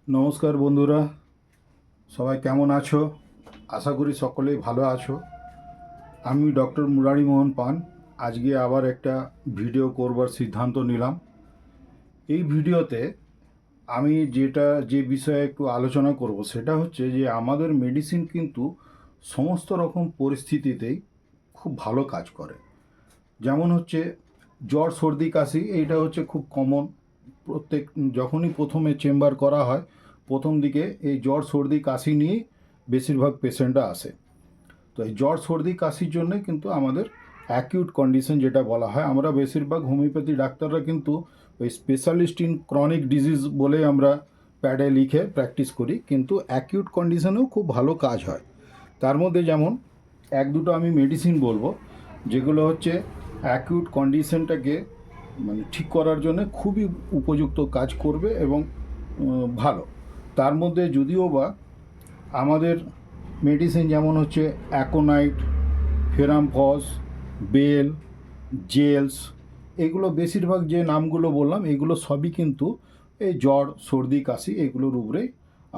নমস্কার বন্ধুরা, সবাই কেমন আছো? আশা করি সকলেই ভালো আছো। আমি ডক্টর মুরারি মোহন পান আজকে আবার একটা ভিডিও করবার সিদ্ধান্ত নিলাম। এই ভিডিওতে আমি যে বিষয়ে একটু আলোচনা করব সেটা হচ্ছে যে আমাদের মেডিসিন কিন্তু সমস্ত রকম পরিস্থিতিতেই খুব ভালো কাজ করে। যেমন হচ্ছে জ্বর, সর্দি, কাশি, এইটা হচ্ছে খুব কমন। প্রত্যেক যখনই প্রথমে চেম্বার করা হয় প্রথম দিকে এই জ্বর, সর্দি, কাশি নিয়েই বেশিরভাগ পেশেন্টরা আসে। তো এই জ্বর, সর্দি, কাশির জন্যে কিন্তু আমাদের অ্যাকিউট কন্ডিশন যেটা বলা হয়, আমরা বেশিরভাগ হোমিওপ্যাথি ডাক্তাররা কিন্তু ওই স্পেশালিস্ট ইন ক্রনিক ডিজিজ বলে আমরা প্যাডে লিখে প্র্যাকটিস করি, কিন্তু অ্যাকিউট কন্ডিশনেও খুব ভালো কাজ হয়। তার মধ্যে যেমন এক দুটো আমি মেডিসিন বলবো যেগুলো হচ্ছে অ্যাকিউট কন্ডিশনটাকে মানে ঠিক করার জন্য খুবই উপযুক্ত কাজ করবে এবং ভালো। তার মধ্যে যদিও বা আমাদের মেডিসিন যেমন হচ্ছে অ্যাকোনাইট, ফেরামফস, বেল, জেলস, এগুলো বেশিরভাগ যে নামগুলো বললাম এগুলো সবই কিন্তু এই জ্বর, সর্দি, কাশি এগুলোর উপরেই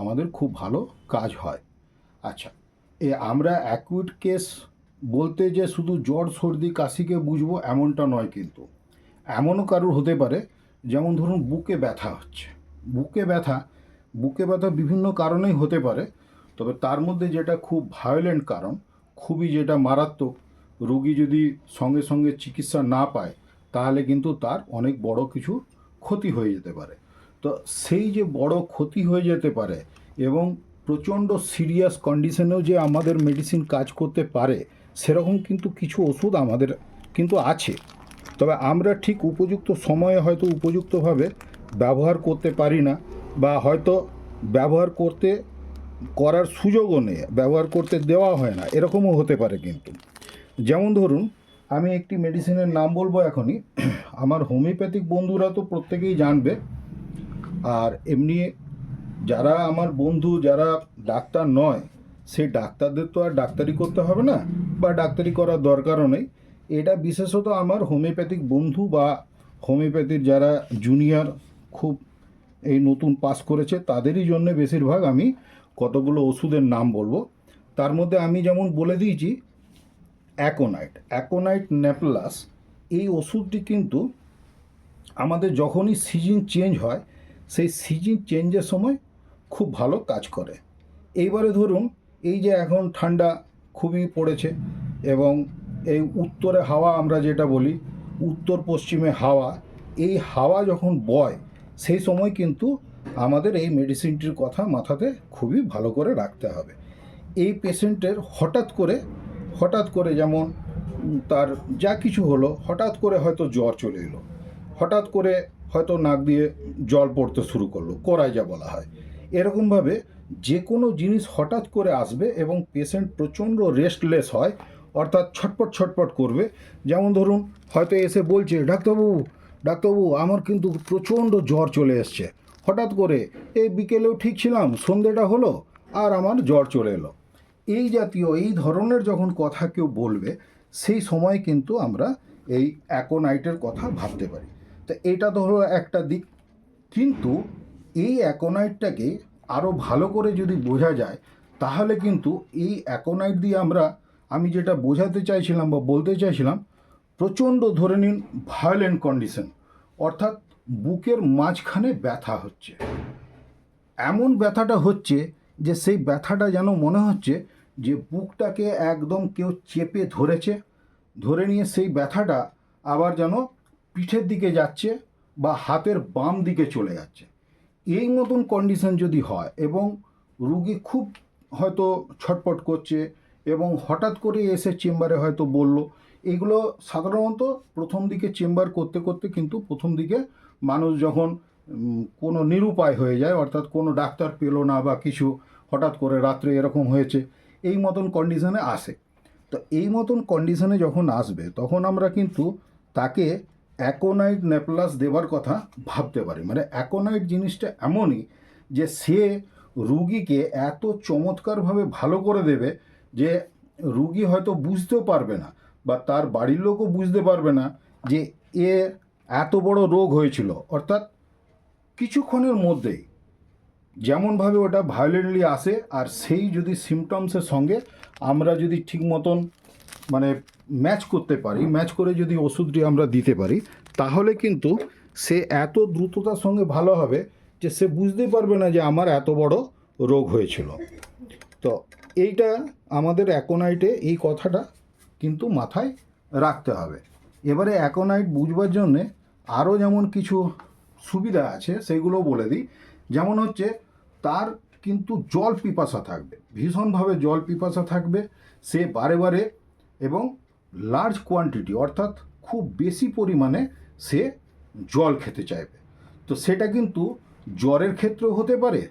আমাদের খুব ভালো কাজ হয়। আচ্ছা, আমরা অ্যাকুইট কেস বলতে যে শুধু জ্বর, সর্দি, কাশিকে বুঝবো এমনটা নয়, কিন্তু এমনও কারোর হতে পারে যেমন ধরুন বুকে ব্যথা হচ্ছে। বুকে ব্যথা বুকে ব্যথা বিভিন্ন কারণেই হতে পারে, তবে তার মধ্যে যেটা খুব ভায়োলেন্ট কারণ, খুবই যেটা মারাত্মক, রোগী যদি সঙ্গে সঙ্গে চিকিৎসা না পায় তাহলে কিন্তু তার অনেক বড় কিছু ক্ষতি হয়ে যেতে পারে। তো সেই যে বড় ক্ষতি হয়ে যেতে পারে এবং প্রচণ্ড সিরিয়াস কন্ডিশনেও যে আমাদের মেডিসিন কাজ করতে পারে সেরকম কিন্তু কিছু ওষুধ আমাদের কিন্তু আছে। তবে আমরা ঠিক উপযুক্ত সময়ে হয়তো উপযুক্তভাবে ব্যবহার করতে পারি না, বা হয়তো ব্যবহার করার সুযোগও নেই, ব্যবহার করতে দেওয়া হয় না, এরকমও হতে পারে। কিন্তু যেমন ধরুন আমি একটি মেডিসিনের নাম বলবো এখনই, আমার হোমিওপ্যাথিক বন্ধুরা তো প্রত্যেকেই জানবে, আর এমনি যারা আমার বন্ধু যারা ডাক্তার নয় সেই ডাক্তারদের তো আর ডাক্তারি করতে হবে না বা ডাক্তারি করার দরকারও নেই। এটা বিশেষত আমার হোমিওপ্যাথিক বন্ধু বা হোমিওপ্যাথির যারা জুনিয়র, খুব এই নতুন পাস করেছে তাদেরই জন্য বেশিরভাগ আমি কতগুলো ওষুধের নাম বলবো। তার মধ্যে আমি যেমন বলে দিয়েছি অ্যাকোনাইট নেপলাস, এই ওষুধটি কিন্তু আমাদের যখনই সিজন চেঞ্জ হয় সেই সিজন চেঞ্জের সময় খুব ভালো কাজ করে। এইবারে ধরুন এই যে এখন ঠান্ডা খুবই পড়েছে এবং এই উত্তরে হাওয়া আমরা যেটা বলি, উত্তর পশ্চিমে হাওয়া, এই হাওয়া যখন বয় সেই সময় কিন্তু আমাদের এই মেডিসিনটির কথা মাথাতে খুবই ভালো করে রাখতে হবে। এই পেশেন্টের হঠাৎ করে যেমন তার যা কিছু হলো, হঠাৎ করে হয়তো জ্বর চলে এলো, হঠাৎ করে হয়তো নাক দিয়ে জল পড়তে শুরু করলো, কড়াই যা বলা হয়, এরকমভাবে যে কোনো জিনিস হঠাৎ করে আসবে এবং পেশেন্ট প্রচণ্ড রেস্টলেস হয়, অর্থাৎ ছটপট ছটপট করবে। যেমন ধরুন হয়তো এসে বলছে, ডাক্তারবাবু আমার কিন্তু প্রচণ্ড জ্বর চলে এসছে, হঠাৎ করে এই বিকেলেও ঠিক ছিলাম, সন্ধেটা হলো আর আমার জ্বর চলে এলো। এই জাতীয় এই ধরনের যখন কথা কেউ বলবে সেই সময় কিন্তু আমরা এই অ্যাকোনাইটের কথা ভাবতে পারি। তো এটা তো হলো একটা দিক, কিন্তু এই অ্যাকোনাইটটাকে আরও ভালো করে যদি বোঝা যায় তাহলে কিন্তু এই অ্যাকোনাইট দিয়ে আমি যেটা বোঝাতে চাইছিলাম বা বলতে চাইছিলাম, প্রচণ্ড ধরে নিন ভায়োলেন্ট কন্ডিশন, অর্থাৎ বুকের মাঝখানে ব্যথা হচ্ছে, এমন ব্যথাটা হচ্ছে যে সেই ব্যথাটা যেন মনে হচ্ছে যে বুকটাকে একদম কেউ চেপে ধরেছে, ধরে নিয়ে সেই ব্যথাটা আবার যেন পিঠের দিকে যাচ্ছে বা হাতের বাম দিকে চলে যাচ্ছে। এই মতন কন্ডিশন যদি হয় এবং রুগী খুব হয়তো ছটপট করছে এবং হঠাৎ করে এসে চেম্বারে হয়তো বলল, এগুলো সাধারণত প্রথম দিকে চেম্বার করতে করতে কিন্তু প্রথম দিকে মানুষ যখন কোনো নিরুপায় হয়ে যায়, অর্থাৎ কোনো ডাক্তার পেলো না বা কিছু, হঠাৎ করে রাত্রে এরকম হয়েছে, এই মতন কন্ডিশনে আসে। তো এই মতন কন্ডিশনে যখন আসবে তখন আমরা কিন্তু তাকে অ্যাকোনাইট নেপলাস দেবার কথা ভাবতে পারি। মানে অ্যাকোনাইট জিনিসটা এমনই যে সে রুগীকে এত চমৎকারভাবে ভালো করে দেবে যে রুগী হয়তো বুঝতেও পারবে না বা তার বাড়ির লোকও বুঝতে পারবে না যে এ এত বড় রোগ হয়েছিল, অর্থাৎ কিছুক্ষণের মধ্যেই যেমনভাবে ওটা ভায়োলেন্টলি আসে, আর সেই যদি সিমটমসের সঙ্গে আমরা যদি ঠিক মতন মানে ম্যাচ করতে পারি, ম্যাচ করে যদি ওষুধটি আমরা দিতে পারি, তাহলে কিন্তু সে এত দ্রুততার সঙ্গে ভালো হবে যে সে বুঝতেই পারবে না যে আমার এত বড় রোগ হয়েছিল। তো এইটা আমাদের অ্যাকোনাইটে এই কথাটা কিন্তু মাথায় রাখতে হবে। এবারে অ্যাকোনাইট বুঝবার জন্যে আরও যেমন কিছু সুবিধা আছে সেগুলো বলে দিই। যেমন হচ্ছে তার কিন্তু জল পিপাসা থাকবে, ভীষণভাবে জল পিপাসা থাকবে, সে বারে বারে এবং লার্জ কোয়ান্টিটি অর্থাৎ খুব বেশি পরিমাণে সে জল খেতে চাইবে। তো সেটা কিন্তু জ্বরের ক্ষেত্রেও হতে পারে,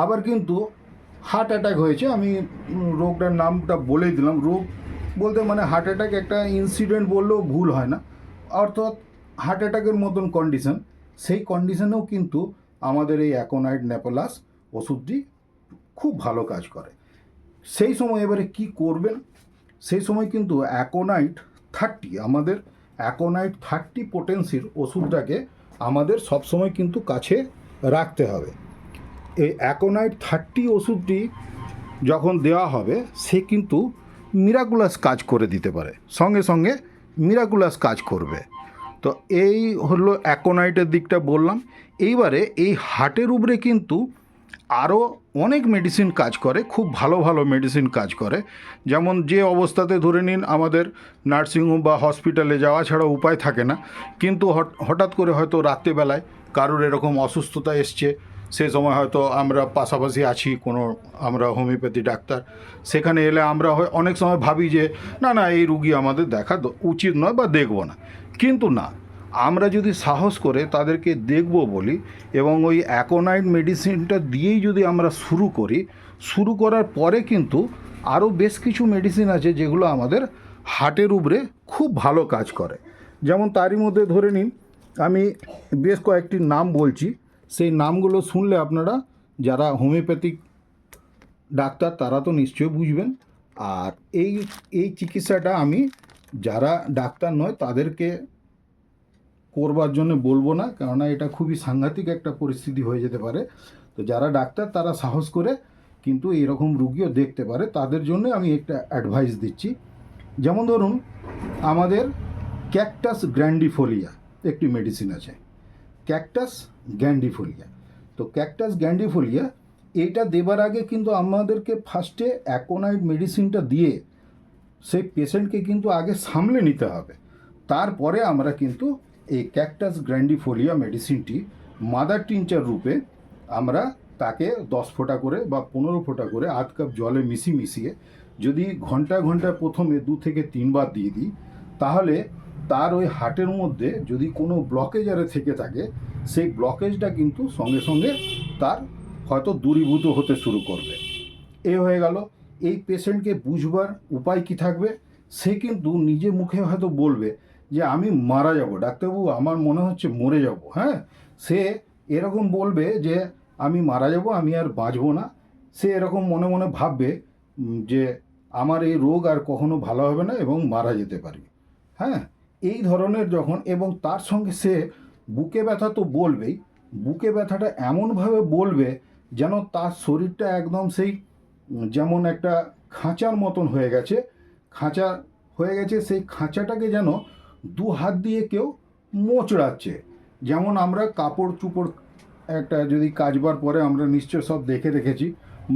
আবার কিন্তু হার্ট অ্যাটাক হয়েছে, আমি রোগটার নামটা বলেই দিলাম, রোগ বলতে মানে হার্ট অ্যাটাক একটা ইনসিডেন্ট বললেও ভুল হয় না, অর্থাৎ হার্ট অ্যাটাকের মতন কন্ডিশন, সেই কন্ডিশনেও কিন্তু আমাদের এই অ্যাকোনাইট নেপোলাস ওষুধটি খুব ভালো কাজ করে। সেই সময় এবারে কি করবেন, সেই সময় কিন্তু অ্যাকোনাইট 30, আমাদের অ্যাকোনাইট 30 পোটেন্সির ওষুধটাকে আমাদের সবসময় কিন্তু কাছে রাখতে হবে। এই অ্যাকোনাইট 30 ওষুধটি যখন দেওয়া হবে সে কিন্তু মিরাকুলাস কাজ করে দিতে পারে, সঙ্গে সঙ্গে মিরাকুলাস কাজ করবে। তো এই হলো অ্যাকোনাইটের দিকটা বললাম। এইবারে এই হার্টের উপরে কিন্তু আরও অনেক মেডিসিন কাজ করে, খুব ভালো ভালো মেডিসিন কাজ করে। যেমন যে অবস্থাতে ধরে নিন আমাদের নার্সিংহোম বা হসপিটালে যাওয়া ছাড়া উপায় থাকে না, কিন্তু হঠাৎ করে হয়তো রাত্রেবেলায় কারোর এরকম অসুস্থতা এসছে, সে সময় হয়তো আমরা পাশাপাশি আছি কোনো আমরা হোমিওপ্যাথি ডাক্তার, সেখানে এলে আমরা অনেক সময় ভাবি যে না না এই রুগী আমাদের দেখা উচিত নয় বা দেখব না, কিন্তু না, আমরা যদি সাহস করে তাদেরকে দেখব বলি এবং ওই অ্যাকোনাইট মেডিসিনটা দিয়েই যদি আমরা শুরু করি, শুরু করার পরে কিন্তু আরও বেশ কিছু মেডিসিন আছে যেগুলো আমাদের হার্টের উপরে খুব ভালো কাজ করে। যেমন তারই মধ্যে ধরে নিন আমি বেশ কয়েকটি নাম বলছি, সেই নামগুলো শুনলে আপনারা যারা হোমিওপ্যাথিক ডাক্তার তারা তো নিশ্চয়ই বুঝবেন। আর এই এই চিকিৎসাটা আমি যারা ডাক্তার নয় তাদেরকে করবার জন্য বলবো না, কেননা এটা খুবই সাংঘাতিক একটা পরিস্থিতি হয়ে যেতে পারে। তো যারা ডাক্তার তারা সাহস করে কিন্তু এরকম রুগীও দেখতে পারে, তাদের জন্য আমি একটা অ্যাডভাইস দিচ্ছি। যেমন ধরুন আমাদের ক্যাকটাস গ্র্যান্ডিফোলিয়া একটি মেডিসিন আছে, ক্যাকটাস গ্র্যান্ডিফোলিয়া। তো ক্যাকটাস গ্র্যান্ডিফোলিয়া এইটা দেবার আগে কিন্তু আমাদেরকে ফার্স্টে অ্যাকোনাইট মেডিসিনটা দিয়ে সেই পেশেন্টকে কিন্তু আগে সামলে নিতে হবে, তারপরে আমরা কিন্তু এই ক্যাকটাস গ্র্যান্ডিফোলিয়া মেডিসিনটি মাদার টিনচার রূপে আমরা তাকে 10 ফোঁটা করে বা 15 ফোঁটা করে আধ কাপ জলে মিশিয়ে যদি ঘন্টা ঘন্টা প্রথমে 2 থেকে 3 বার দিয়ে দিই, তাহলে তার ওই হার্টের মধ্যে যদি কোনো ব্লকেজ আরে থেকে থাকে সেই ব্লকেজটা কিন্তু সঙ্গে সঙ্গে তার হয়তো দূরীভূত হতে শুরু করবে। এ হয়ে গেল। এই পেশেন্টকে বুঝবার উপায় কি থাকবে, সে কিন্তু নিজে মুখে হয়তো বলবে যে আমি মারা যাব ডাক্তারবাবু, আমার মনে হচ্ছে মরে যাব। হ্যাঁ, সে এরকম বলবে যে আমি মারা যাব, আমি আর বাঁচব না। সে এরকম মনে মনে ভাববে যে আমার এই রোগ আর কখনো ভালো হবে না এবং মারা যেতে পারি। হ্যাঁ, এই ধরনের যখন, এবং তার সঙ্গে সে বুকে ব্যথা তো বলবেই, বুকে ব্যথাটা এমনভাবে বলবে যেন তার শরীরটা একদম সেই যেমন একটা খাঁচার মতন হয়ে গেছে, খাঁচা হয়ে গেছে, সেই খাঁচাটাকে যেন 2 হাত দিয়ে কেউ মোচড়াচ্ছে। যেমন আমরা কাপড় চুপড় একটা যদি কাচবার পরে আমরা নিশ্চয় সব দেখে রেখেছি,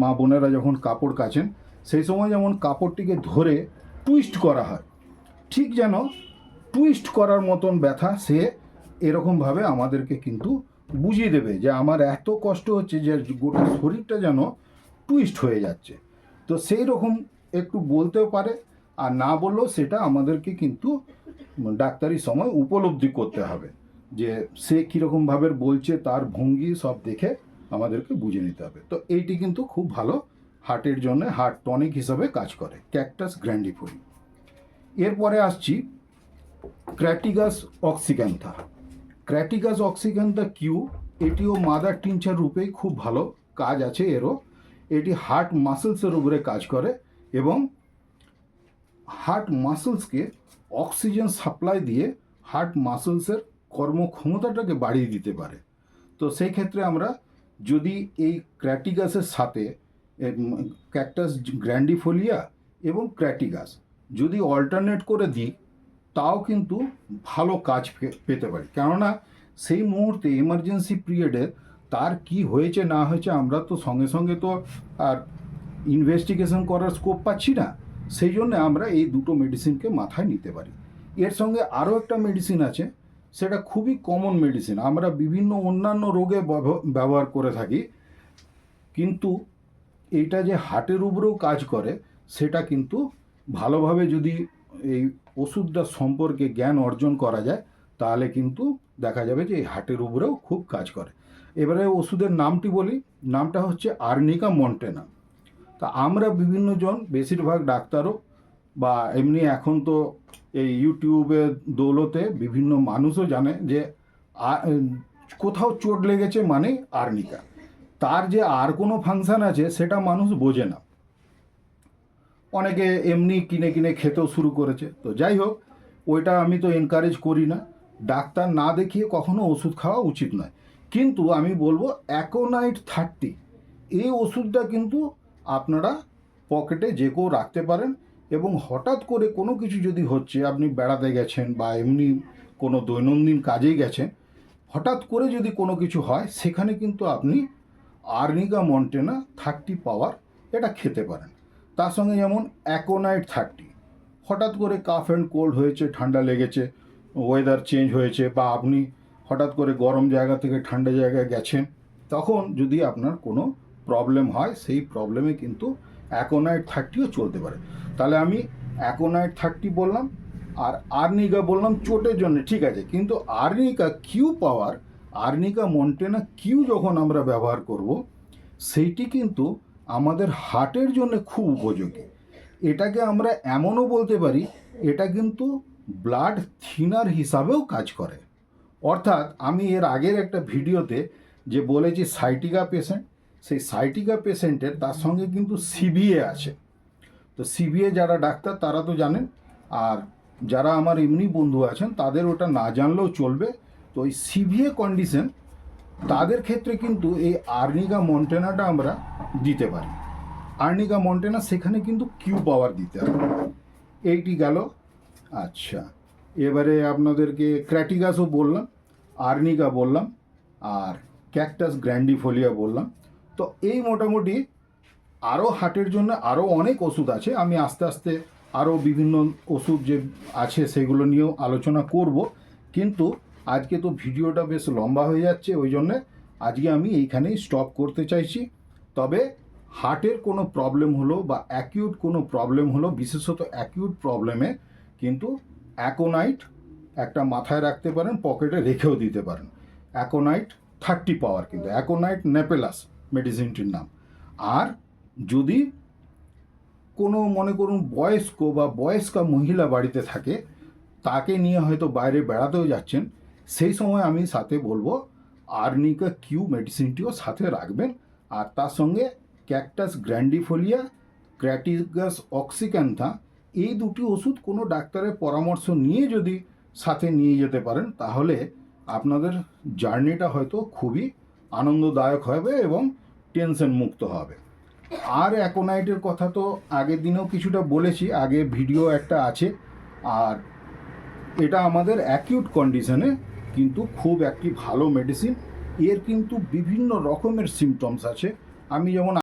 মা বোনেরা যখন কাপড় কাচেন সেই সময় যেমন কাপড়টিকে ধরে টুইস্ট করা হয়, ঠিক যেন টুইস্ট করার মতন ব্যথা সে এরকমভাবে আমাদেরকে কিন্তু বুঝিয়ে দেবে যে আমার এত কষ্ট হচ্ছে যে গোটা শরীরটা যেন টুইস্ট হয়ে যাচ্ছে। তো সেই রকম একটু বলতেও পারে, আর না বললেও সেটা আমাদেরকে কিন্তু ডাক্তারি সময় উপলব্ধি করতে হবে যে সে কীরকমভাবে বলছে, তার ভঙ্গি সব দেখে আমাদেরকে বুঝে নিতে হবে। তো এইটি কিন্তু খুব ভালো হার্টের জন্য হার্ট টনিক হিসাবে কাজ করে ক্যাকটাস গ্র্যান্ডিফোলি। এরপরে আসছি ক্র্যাটিগাস অক্সিক্যান্থা। ক্র্যাটিগাস অক্সিক্যান্থা কিউ, এটিও মাদার টিনচার রূপেই খুব ভালো কাজ আছে এরও। এটি হার্ট মাসেলসের উপরে কাজ করে এবং হার্ট মাসেলসকে অক্সিজেন সাপ্লাই দিয়ে হার্ট মাসেলসের কর্মক্ষমতাটাকে বাড়িয়ে দিতে পারে। তো সেই ক্ষেত্রে আমরা যদি এই ক্র্যাটিগাসের সাথে ক্যাকটাস গ্র্যান্ডিফোলিয়া এবং ক্র্যাটিগাস যদি অল্টারনেট করে দিই, তাও কিন্তু ভালো কাজ পেতে পারি। কেননা সেই মুহূর্তে এমার্জেন্সি পিরিয়ডে তার কি হয়েছে না হয়েছে আমরা তো সঙ্গে সঙ্গে তো আর ইনভেস্টিগেশন করার স্কোপ পাচ্ছি না। সেই জন্য আমরা এই দুটো মেডিসিনকে মাথায় নিতে পারি। এর সঙ্গে আরও একটা মেডিসিন আছে, সেটা খুবই কমন মেডিসিন, আমরা বিভিন্ন অন্যান্য রোগে ব্যবহার করে থাকি, কিন্তু এইটা যে হার্টের উপরেও কাজ করে সেটা কিন্তু ভালোভাবে যদি এই ওষুধটা সম্পর্কে জ্ঞান অর্জন করা যায় তাহলে কিন্তু দেখা যাবে যে এই হার্টের উপরেও খুব কাজ করে। এবারে ওষুধের নামটি বলি, নামটা হচ্ছে আর্নিকা মন্টেনা। তা আমরা বিভিন্ন জন, বেশিরভাগ ডাক্তারও বা এমনি এখন তো এই ইউটিউবের দৌলতে বিভিন্ন মানুষও জানে যে কোথাও চোট লেগেছে মানে আর্নিকা। তার যে আর কোনো ফাংশান আছে সেটা মানুষ বোঝে না, অনেকে এমনি কিনে কিনে খেতেও শুরু করেছে। তো যাই হোক, ওইটা আমি তো এনকারেজ করি না, ডাক্তার না দেখিয়ে কখনো ওষুধ খাওয়া উচিত নয়। কিন্তু আমি বলবো অ্যাকোনাইট 30 এই ওষুধটা কিন্তু আপনারা পকেটে যে কেউ রাখতে পারেন, এবং হঠাৎ করে কোনো কিছু যদি হচ্ছে, আপনি বেড়াতে গেছেন বা এমনি কোনো দৈনন্দিন কাজেই গেছেন, হঠাৎ করে যদি কোনো কিছু হয় সেখানে কিন্তু আপনি আর্নিকা মন্টেনা 30 পাওয়ার এটা খেতে পারেন। তার সঙ্গে যেমন অ্যাকোনাইট 30, হঠাৎ করে কাফ অ্যান্ড কোল্ড হয়েছে, ঠান্ডা লেগেছে, ওয়েদার চেঞ্জ হয়েছে, বা আপনি হঠাৎ করে গরম জায়গা থেকে ঠান্ডা জায়গায় গেছেন, তখন যদি আপনার কোনো প্রবলেম হয় সেই প্রবলেমে কিন্তু অ্যাকোনাইট 30ও চলতে পারে। তাহলে আমি অ্যাকোনাইট 30 বললাম, আর আর্নিকা বললাম চোটের জন্য, ঠিক আছে। কিন্তু আর্নিকা কিউ পাওয়ার, আর্নিকা মন্টেনা কিউ যখন আমরা ব্যবহার করব, সেইটি কিন্তু আমাদের হার্টের জন্য খুব উপযোগী। এটাকে আমরা এমনও বলতে পারি, এটা কিন্তু ব্লাড থিনার হিসাবেও কাজ করে। অর্থাৎ আমি এর আগের একটা ভিডিওতে যে বলেছি সাইটিকা পেশেন্ট, সেই সাইটিকা পেশেন্টের তার সঙ্গে কিন্তু সিভিএ আছে। তো সিভিএ যারা ডাক্তার তারা তো জানেন, আর যারা আমার এমনি বন্ধু আছেন তাদের ওটা না জানলেও চলবে। তো ওই সিভিএ কন্ডিশন তাদের ক্ষেত্রে কিন্তু এই আর্নিকা মন্টেনাটা আমরা দিতে পারি। আর্নিকা মন্টেনা সেখানে কিন্তু কিউ পাওয়ার দিতে হবে। এইটি গেল। আচ্ছা, এবারে আপনাদেরকে ক্র্যাটিগাসও বললাম, আর্নিকা বললাম, আর ক্যাকটাস গ্র্যান্ডিফোলিয়া বললাম। তো এই মোটামুটি আরও হার্টের জন্য আরও অনেক ওষুধ আছে, আমি আস্তে আস্তে আরও বিভিন্ন ওষুধ যে আছে সেগুলো নিয়েও আলোচনা করব। কিন্তু আজকে তো ভিডিওটা বেশ লম্বা হয়ে যাচ্ছে, ওই জন্যে আজকে আমি এইখানেই স্টপ করতে চাইছি। তবে হার্টের কোনো প্রবলেম হলো বা অ্যাকিউট কোনো প্রবলেম হলো, বিশেষত অ্যাকিউট প্রবলেমে কিন্তু অ্যাকোনাইট একটা মাথায় রাখতে পারেন, পকেটে রেখেও দিতে পারেন। অ্যাকোনাইট 30 পাওয়ার, কিন্তু অ্যাকোনাইট নেপেলাস মেডিসিনটির নাম। আর যদি কোনো মনে করুন বয়স্ক বা বয়স্কা মহিলা বাড়িতে থাকে, তাকে নিয়ে হয়তো বাইরে বেড়াতেও যাচ্ছেন, সেই সময় আমি সাথে বলবো আর্নিকা কিউ মেডিসিনটিও সাথে রাখবেন। আর তার সঙ্গে ক্যাকটাস গ্র্যান্ডিফোলিয়া, ক্র্যাটিগাস অক্সিক্যান্থা, এই দুটি ওষুধ কোনো ডাক্তারের পরামর্শ নিয়ে যদি সাথে নিয়ে যেতে পারেন, তাহলে আপনাদের জার্নিটা হয়তো খুবই আনন্দদায়ক হবে এবং টেনশন মুক্ত হবে। আর অ্যাকোনাইটের কথা তো আগের দিনেও কিছুটা বলেছি, আগে ভিডিও একটা আছে। আর এটা আমাদের অ্যাকিউট কন্ডিশনে কিন্তু খুব একটি ভালো মেডিসিন। এর কিন্তু বিভিন্ন রকমের সিমটমস আছে, আমি যেমন